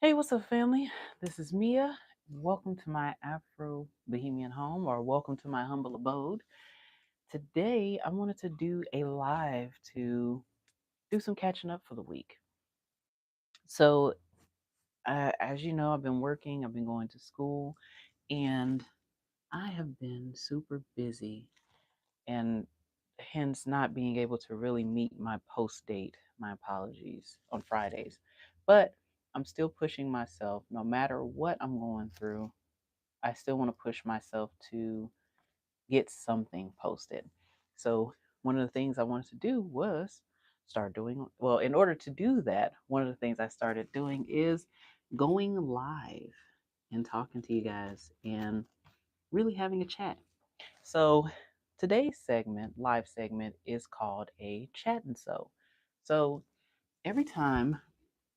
Hey, what's up, family? This is Mia. Welcome to my Afro Bohemian home, or welcome to my humble abode. Today, I wanted to do a live to do some catching up for the week. So, as you know, I've been working, I've been going to school, and I have been super busy, and hence not being able to really meet my post date. My apologies on Fridays, but I'm still pushing myself no matter what I'm going through. I still want to push myself to get something posted. So, one of the things I wanted to do was start doing, well, in order to do that, one of the things I started doing is going live and talking to you guys and really having a chat. So, today's segment, live segment, is called a chat and so. So, every time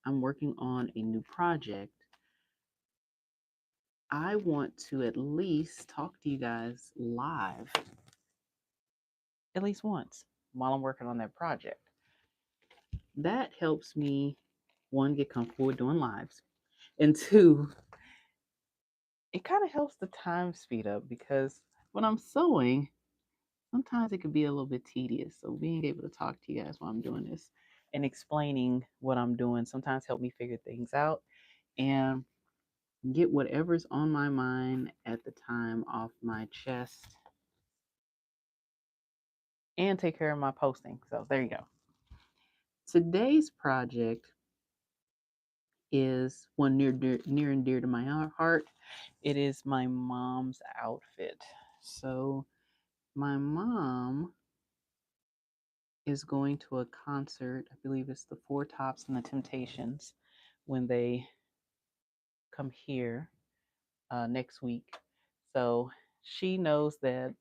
I'm working on a new project, I want to at least talk to you guys live at least once while I'm working on that project. That helps me, one, get comfortable with doing lives, and two, it kind of helps the time speed up because when I'm sewing, sometimes it could be a little bit tedious. So being able to talk to you guys while I'm doing this and explaining what I'm doing sometimes help me figure things out and get whatever's on my mind at the time off my chest and take care of my posting. So there you go. Today's project is one near and dear to my heart. It is my mom's outfit. So my mom is going to a concert. I believe it's the Four Tops and the Temptations when they come here next week. So she knows that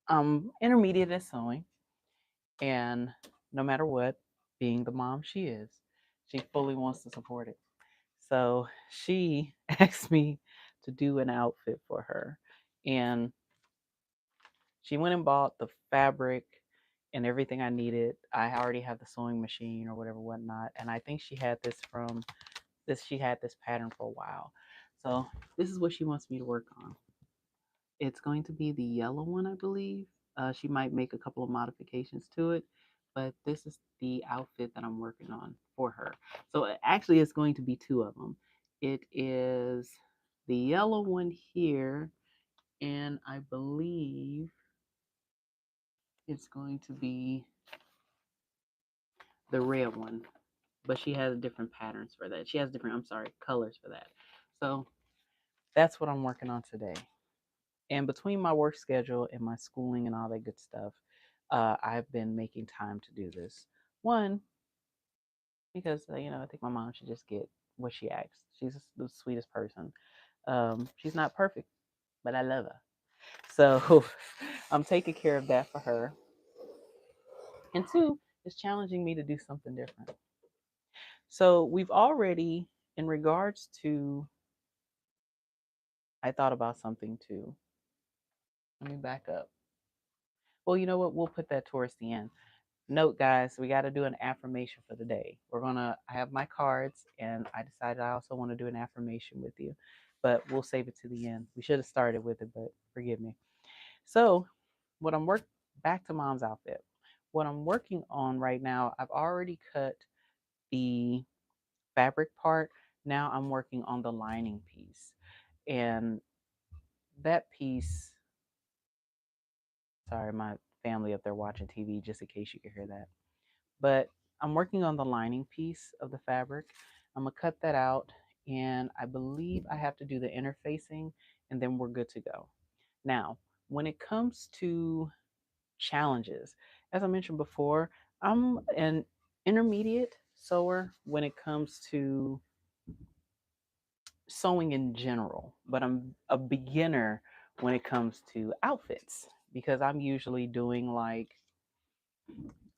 I'm intermediate at sewing, and no matter what, being the mom she is, she fully wants to support it. So she asked me to do an outfit for her. And she went and bought the fabric and everything I needed. I already have the sewing machine or whatever, whatnot. And I think she had this pattern for a while. So this is what she wants me to work on. It's going to be the yellow one, I believe. She might make a couple of modifications to it, but this is the outfit that I'm working on for her. So actually, it's going to be two of them. It is the yellow one here, and I believe it's going to be the red one. But she has different patterns for that. She has different, I'm sorry, colors for that. So that's what I'm working on today. And between my work schedule and my schooling and all that good stuff, I've been making time to do this. One, because I think my mom should just get what she asks. She's the sweetest person. She's not perfect, but I love her. So I'm taking care of that for her. And two, it's challenging me to do something different. So we've already, in regards to, I thought about something too. Let me back up. Well, you know what? We'll put that towards the end. Note, guys, we got to do an affirmation for the day. I have my cards, and I decided I also want to do an affirmation with you, but we'll save it to the end. We should have started with it, but forgive me. So, what I'm work back to mom's outfit. What I'm working on right now, I've already cut the fabric part. Now I'm working on the lining piece. And that piece, sorry, my family up there watching TV, just in case you could hear that. But I'm working on the lining piece of the fabric. I'm gonna cut that out, and I believe I have to do the interfacing, and then we're good to go. Now, when it comes to challenges, as I mentioned before, I'm an intermediate sewer when it comes to sewing in general, but I'm a beginner when it comes to outfits because I'm usually doing like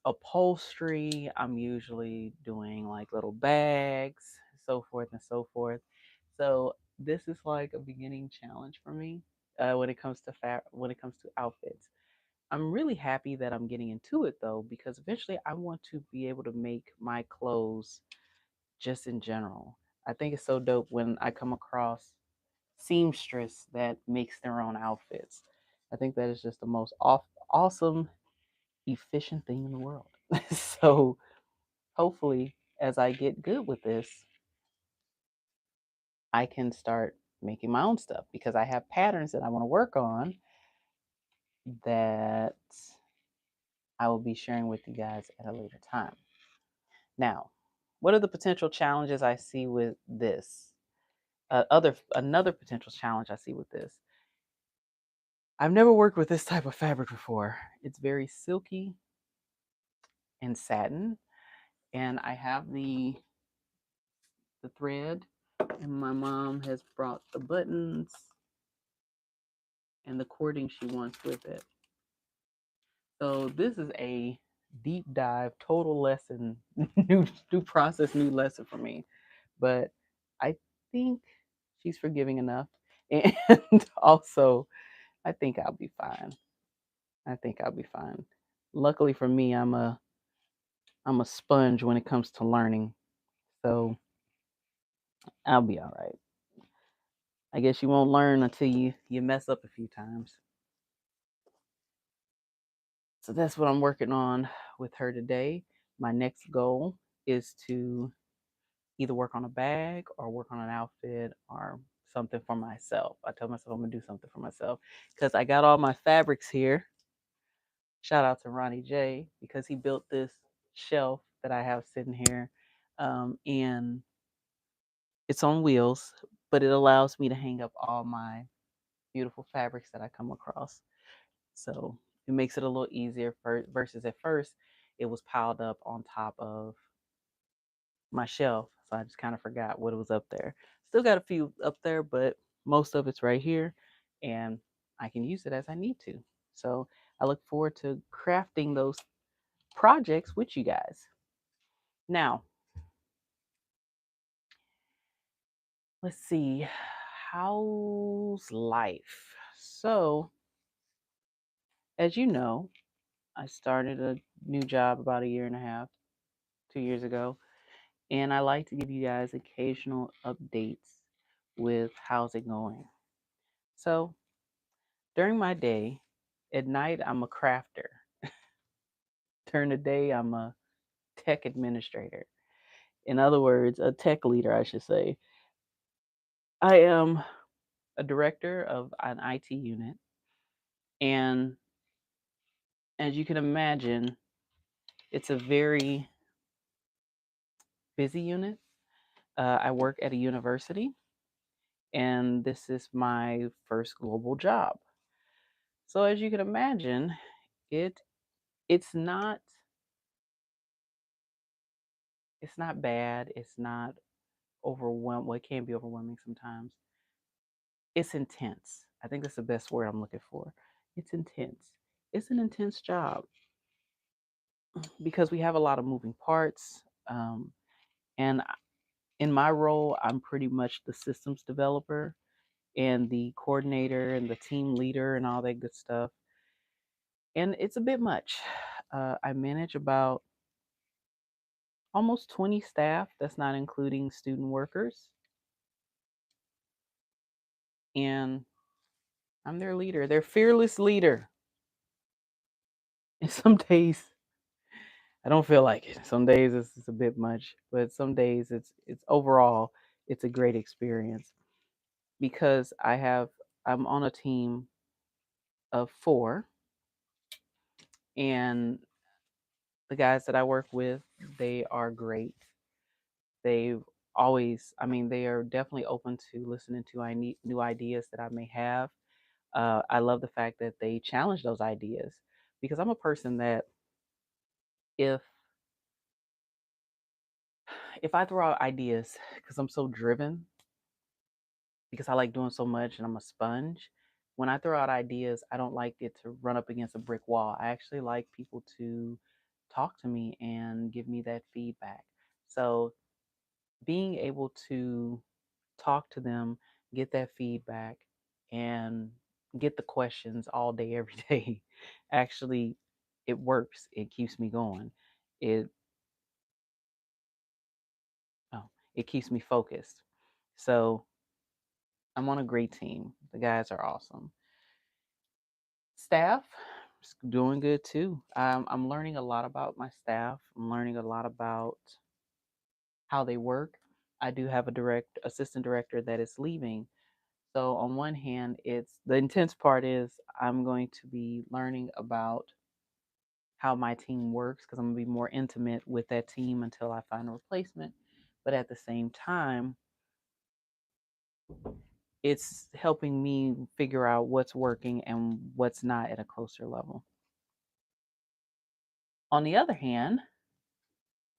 upholstery. I'm usually doing like little bags, so forth and so forth. So this is like a beginning challenge for me when it comes to when it comes to outfits. I'm really happy that I'm getting into it though, because eventually I want to be able to make my clothes just in general. I think it's so dope when I come across seamstress that makes their own outfits. I think that is just the most awesome, efficient thing in the world. So hopefully, as I get good with this, I can start making my own stuff because I have patterns that I want to work on that I will be sharing with you guys at a later time. Now, what are the potential challenges I see with this? Another potential challenge I see with this. I've never worked with this type of fabric before. It's very silky and satin, and I have the thread, and my mom has brought the buttons and the cording she wants with it. So this is a deep dive, total lesson, new process, new lesson for me. But I think she's forgiving enough, and also I think I'll be fine. I think I'll be fine. Luckily for me, I'm a sponge when it comes to learning, so I'll be all right. I guess you won't learn until you mess up a few times. So that's what I'm working on with her today. My next goal is to either work on a bag or work on an outfit or something for myself. I told myself I'm gonna do something for myself because I got all my fabrics here. Shout out to Ronnie J because he built this shelf that I have sitting here, and it's on wheels, but it allows me to hang up all my beautiful fabrics that I come across. So it makes it a little easier versus at first it was piled up on top of my shelf. So I just kind of forgot what was up there. Still got a few up there, but most of it's right here and I can use it as I need to. So I look forward to crafting those projects with you guys. Now, let's see. How's life? So, as you know, I started a new job about a year and a half, 2 years ago, and I like to give you guys occasional updates with how's it going. So, during my day, at night, I'm a crafter. During the day, I'm a tech administrator. In other words, a tech leader, I should say. I am a director of an IT unit, and as you can imagine, it's a very busy unit. I work at a university, and this is my first global job. So as you can imagine, it it's not it's not bad. It's not overwhelming. Well, it can be overwhelming sometimes. It's intense. I think that's the best word I'm looking for. It's intense. It's an intense job because we have a lot of moving parts. And in my role, I'm pretty much the systems developer and the coordinator and the team leader and all that good stuff. And it's a bit much. I manage about almost 20 staff. That's not including student workers. And I'm their leader, their fearless leader. And some days I don't feel like it. Some days it's a bit much, but some days it's overall it's a great experience because I'm on a team of four, and the guys that I work with, they are great. They've always, I mean, they are definitely open to listening to new ideas that I may have. I love the fact that they challenge those ideas because I'm a person that if if I throw out ideas because I'm so driven, because I like doing so much and I'm a sponge. When I throw out ideas, I don't like it to run up against a brick wall. I actually like people to talk to me and give me that feedback. So being able to talk to them, get that feedback, and get the questions all day, every day, actually, it works. It keeps me going. It oh, it keeps me focused. So I'm on a great team. The guys are awesome. Staff is doing good too. I'm learning a lot about my staff. I'm learning a lot about how they work. I do have a direct assistant director that is leaving. So on one hand, it's the intense part is I'm going to be learning about how my team works because I'm gonna be more intimate with that team until I find a replacement. But at the same time, it's helping me figure out what's working and what's not at a closer level. On the other hand,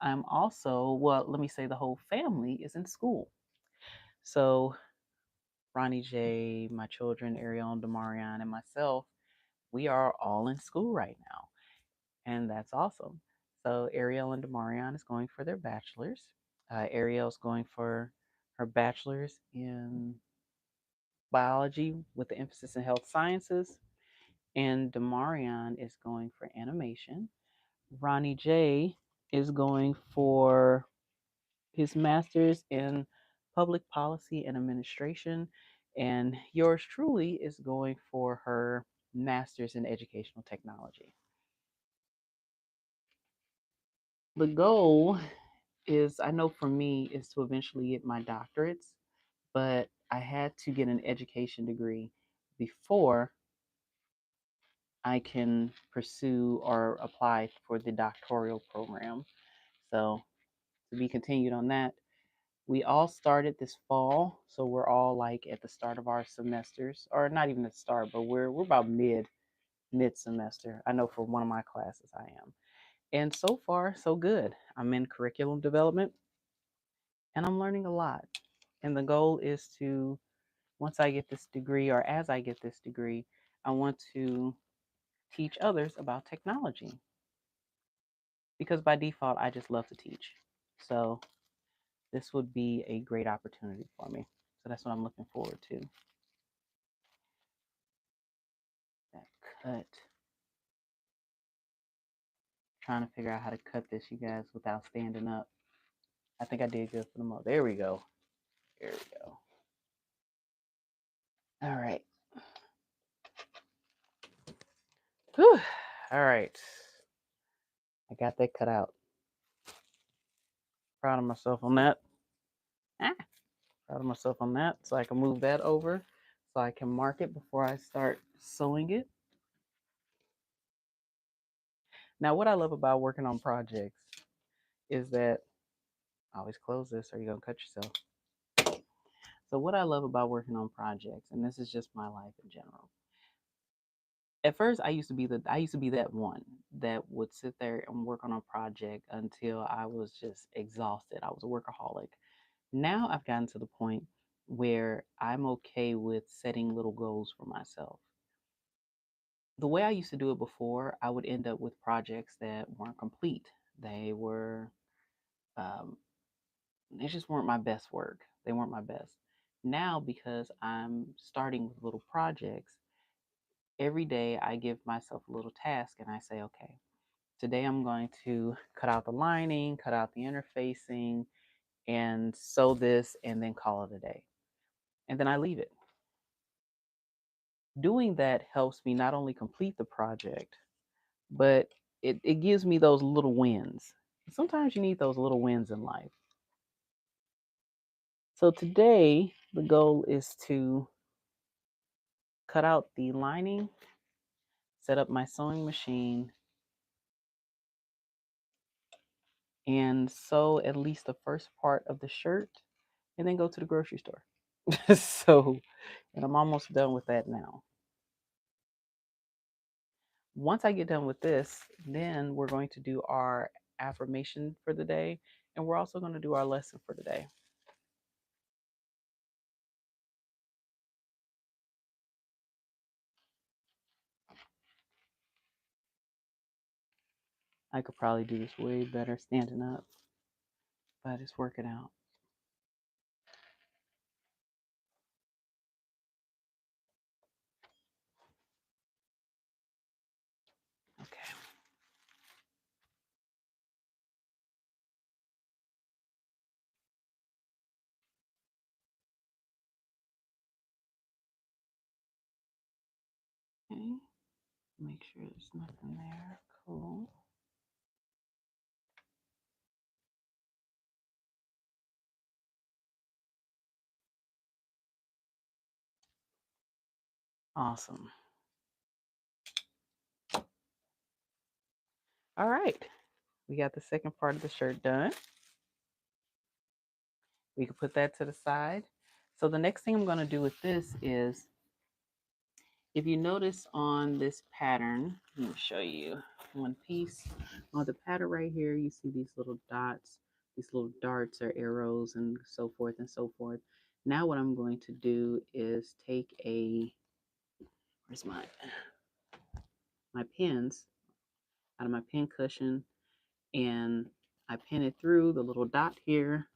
I'm also, well, let me say the whole family is in school. So Ronnie J, my children, Ariel and Demarion, and myself, we are all in school right now. And that's awesome. So Ariel and Demarion is going for their bachelor's. Ariel's going for her bachelor's in biology with the emphasis in health sciences, and Demarion is going for animation. Ronnie J is going for his master's in public policy and administration, and yours truly is going for her master's in educational technology. The goal is, I know for me, is to eventually get my doctorates, but I had to get an education degree before I can pursue or apply for the doctoral program. So to be continued on that. We all started this fall, so we're all like at the start of our semesters, or not even at the start, but we're about mid semester. I know for one of my classes I am. And so far, so good. I'm in curriculum development and I'm learning a lot. And the goal is to, once I get this degree or as I get this degree, I want to teach others about technology because by default, I just love to teach. So this would be a great opportunity for me. So that's what I'm looking forward to. That cut. Trying to figure out how to cut this, you guys, without standing up. I think I did good for the moment. There we go. There we go. All right. Whew. All right. I got that cut out. Proud of myself on that. Ah, proud of myself on that. So I can move that over so I can mark it before I start sewing it. Now, what I love about working on projects is that I always close this or you're going to cut yourself. So, what I love about working on projects, and this is just my life in general. At first, I used to be that one that would sit there and work on a project until I was just exhausted. I was a workaholic. Now I've gotten to the point where I'm okay with setting little goals for myself. The way I used to do it before, I would end up with projects that weren't complete. They were, um, they just weren't my best work. They weren't my best. Now, because I'm starting with little projects, every day I give myself a little task and I say, okay, today I'm going to cut out the lining, cut out the interfacing, and sew this and then call it a day. And then I leave it. Doing that helps me not only complete the project, but it gives me those little wins. Sometimes you need those little wins in life. So today, the goal is to cut out the lining, set up my sewing machine, and sew at least the first part of the shirt, and then go to the grocery store. So, and I'm almost done with that now. Once I get done with this, then we're going to do our affirmation for the day, and we're also going to do our lesson for the day. I could probably do this way better standing up, but it's working out. Okay. Make sure there's nothing there. Cool. Awesome. All right. We got the second part of the shirt done. We can put that to the side. So the next thing I'm going to do with this is, if you notice on this pattern, let me show you one piece. On the pattern right here, you see these little dots, these little darts or arrows and so forth and so forth. Now what I'm going to do is take where's my pins out of my pin cushion, and I pin it through the little dot here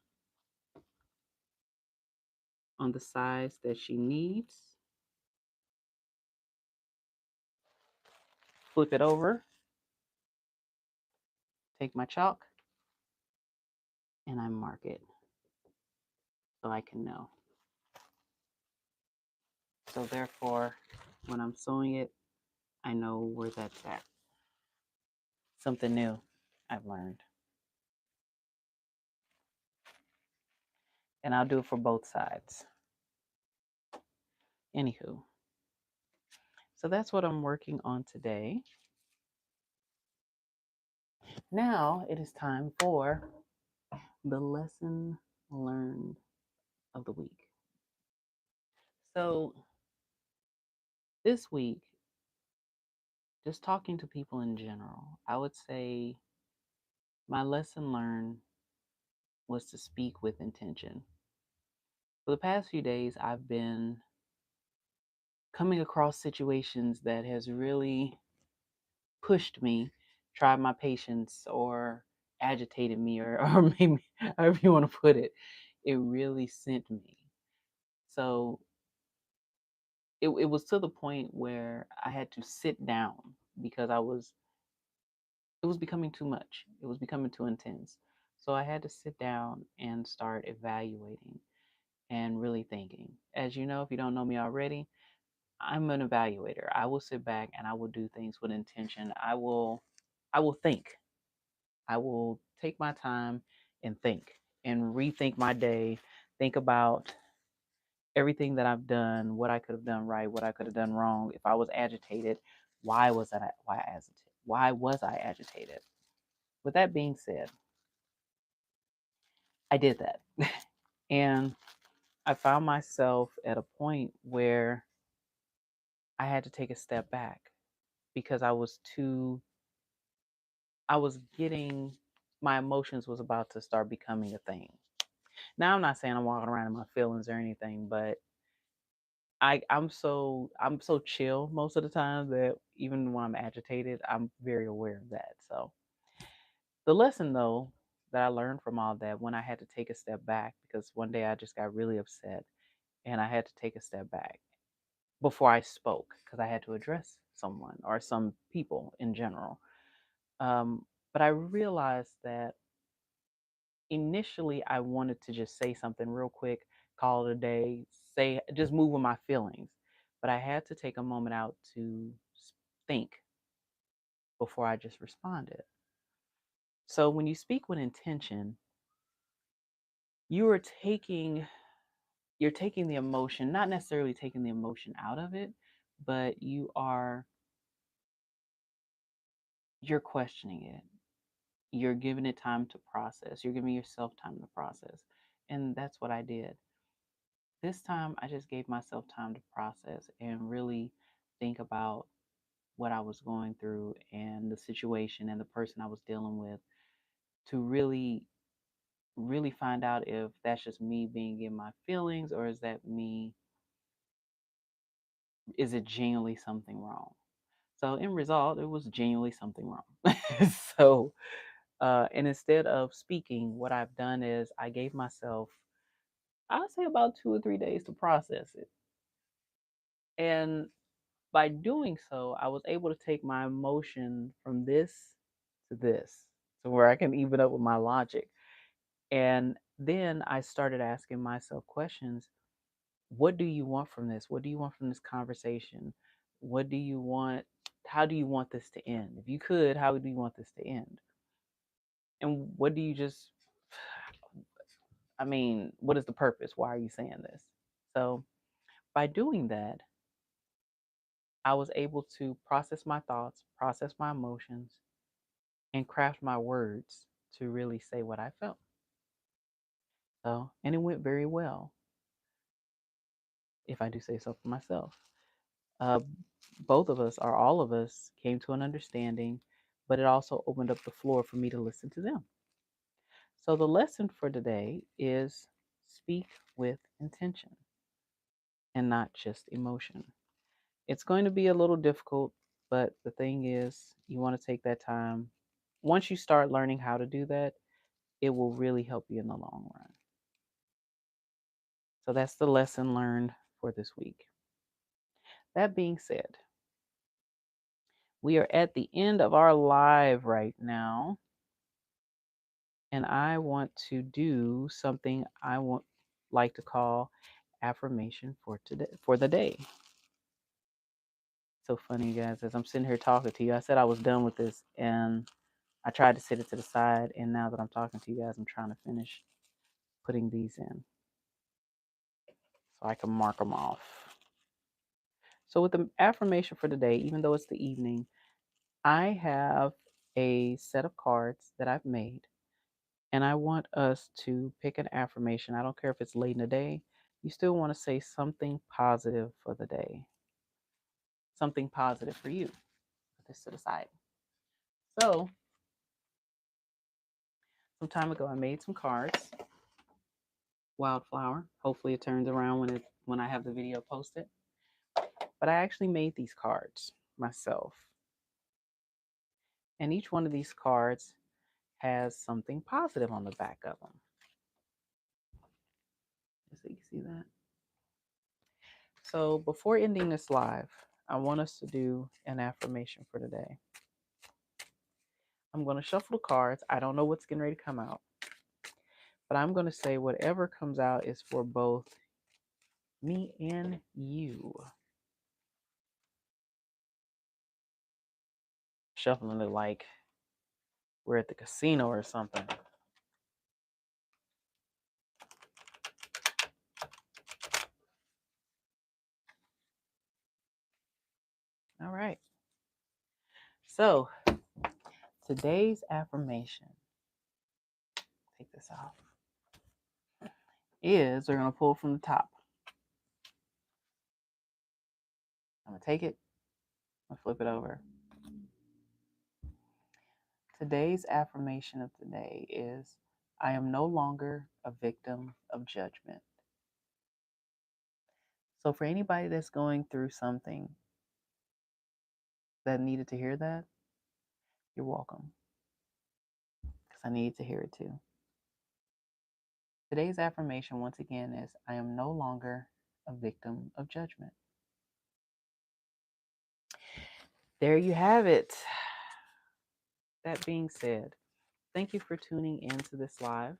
on the size that she needs. Flip it over, take my chalk, and I mark it so I can know. So therefore, when I'm sewing it, I know where that's at. Something new I've learned. And I'll do it for both sides. Anywho, so that's what I'm working on today. Now it is time for the lesson learned of the week. So this week, just talking to people in general, I would say my lesson learned was to speak with intention. For the past few days, I've been coming across situations that has really pushed me, tried my patience, or agitated me, or made me, however you want to put it. It really sent me. So it was to the point where I had to sit down because it was becoming too much. It was becoming too intense. So I had to sit down and start evaluating and really thinking. As you know, if you don't know me already, I'm an evaluator. I will sit back and I will do things with intention. I will think. I will take my time and think and rethink my day, think about everything that I've done, what I could have done right, what I could have done wrong. If I was agitated, why was I agitated? With that being said, I did that. And I found myself at a point where I had to take a step back because I was getting, my emotions was about to start becoming a thing. Now I'm not saying I'm walking around in my feelings or anything, but I'm so chill most of the time that even when I'm agitated, I'm very aware of that. So the lesson though that I learned from all that, when I had to take a step back, because one day I just got really upset and I had to take a step back before I spoke because I had to address someone or some people in general. But I realized that initially I wanted to just say something real quick, call it a day, say, just move with my feelings. But I had to take a moment out to think before I just responded. So when you speak with intention, you are taking you're taking the emotion, not necessarily taking the emotion out of it, but you're questioning it. You're giving it time to process. You're giving yourself time to process. And that's what I did. This time, I just gave myself time to process and really think about what I was going through and the situation and the person I was dealing with, to really, really find out if that's just me being in my feelings, or is it genuinely something wrong? So, in result, it was genuinely something wrong. So, and instead of speaking, what I've done is I gave myself, I'll say, about 2 or 3 days to process it. And by doing so, I was able to take my emotion from this to this, to where I can even up with my logic. And then I started asking myself questions. What do you want from this? What do you want from this conversation? What do you want how do you want this to end? If you could, how do you want this to end? And what do you just, I mean, what is the purpose? Why are you saying this? So by doing that, I was able to process my thoughts, process my emotions, and craft my words to really say what I felt. So, and it went very well, if I do say so for myself. Uh, both of us, or all of us, came to an understanding, but it also opened up the floor for me to listen to them. So, the lesson for today is speak with intention and not just emotion. It's going to be a little difficult, but the thing is, you want to take that time. Once you start learning how to do that, it will really help you in the long run. So, that's the lesson learned for this week. That being said, we are at the end of our live right now, and I want to do something I want like to call affirmation for today, for the day. So funny, you guys, as I'm sitting here talking to you, I said I was done with this, and I tried to set it to the side, and now that I'm talking to you guys, I'm trying to finish putting these in so I can mark them off. So with the affirmation for today, even though it's the evening, I have a set of cards that I've made, and I want us to pick an affirmation. I don't care if it's late in the day. You still want to say something positive for the day, something positive for you. Put this to the side. So, some time ago, I made some cards. Wildflower. Hopefully, it turns around when I have the video posted. But I actually made these cards myself, and each one of these cards has something positive on the back of them. So you can see that. So before ending this live, I want us to do an affirmation for today. I'm going to shuffle the cards. I don't know what's getting ready to come out, but I'm going to say whatever comes out is for both me and you. Shuffling it like we're at the casino or something. All right. So today's affirmation, take this off, is we're going to pull from the top. I'm going to take it and flip it over. Today's affirmation of today is I am no longer a victim of judgment. So for anybody that's going through something that needed to hear that, you're welcome. Because I needed to hear it too. Today's affirmation, once again, is I am no longer a victim of judgment. There you have it. That being said, thank you for tuning into this live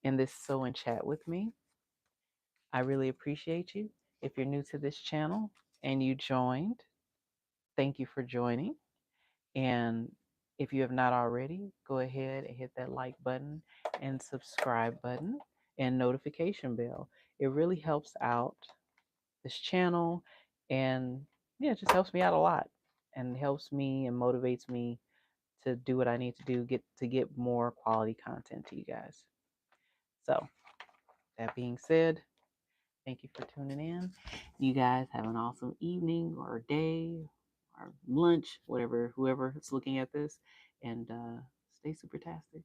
and this Sew and Chat with me. I really appreciate you. If you're new to this channel and you joined, thank you for joining. And if you have not already, go ahead and hit that like button and subscribe button and notification bell. It really helps out this channel, and yeah, it just helps me out a lot and helps me and motivates me to do what I need to do, get more quality content to you guys. So that being said, thank you for tuning in. You guys have an awesome evening or day or lunch, whatever, whoever is looking at this, and stay super tastic.